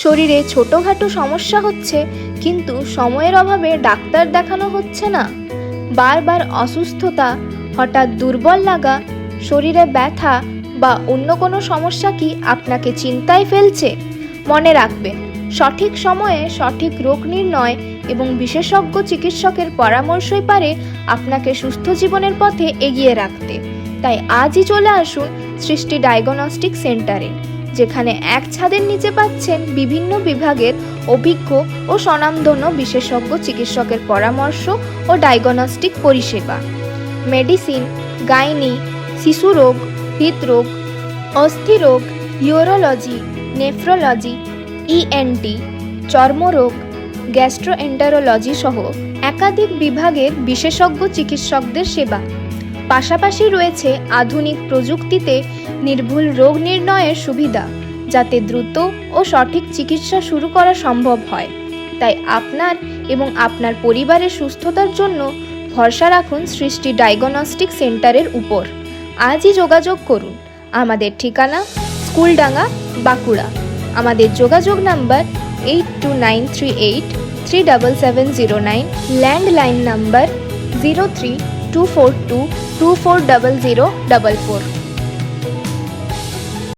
শরীরে ছোটোখাটো সমস্যা হচ্ছে কিন্তু সময়ের অভাবে ডাক্তার দেখানো হচ্ছে না? বারবার অসুস্থতা, হঠাৎ দুর্বল লাগা, শরীরে ব্যথা বা অন্য কোনো সমস্যা কি আপনাকে চিন্তায় ফেলছে? মনে রাখবেন, সঠিক সময়ে সঠিক রোগ নির্ণয় এবং বিশেষজ্ঞ চিকিৎসকের পরামর্শই পারে আপনাকে সুস্থ জীবনের পথে এগিয়ে রাখতে। তাই আজই চলে আসুন সৃষ্টি ডায়াগনস্টিক সেন্টারে, যেখানে এক ছাদের নিচে পাচ্ছেন বিভিন্ন বিভাগের অভিজ্ঞ ও স্বনামধন্য বিশেষজ্ঞ চিকিৎসকের পরামর্শ ও ডায়াগনস্টিক পরিষেবা। মেডিসিন, গাইনি, শিশুরোগ, হৃদরোগ, অস্থিরোগ, ইউরোলজি, নেফ্রোলজি, ইএনটি, চর্মরোগ, গ্যাস্ট্রোএন্টারোলজি সহ একাধিক বিভাগের বিশেষজ্ঞ চিকিৎসকদের সেবা। পাশাপাশি রয়েছে আধুনিক প্রযুক্তিতে নির্ভুল রোগ নির্ণয়ের সুবিধা, যাতে দ্রুত ও সঠিক চিকিৎসা শুরু করা সম্ভব হয়। তাই আপনার এবং আপনার পরিবারের সুস্থতার জন্য ভরসা রাখুন সৃষ্টি ডায়াগনস্টিক সেন্টারের উপর। আজই যোগাযোগ করুন। আমাদের ঠিকানা স্কুলডাঙ্গা, বাঁকুড়া। আমাদের যোগাযোগ নাম্বার 8293837709, ল্যান্ডলাইন নাম্বার 032422400044।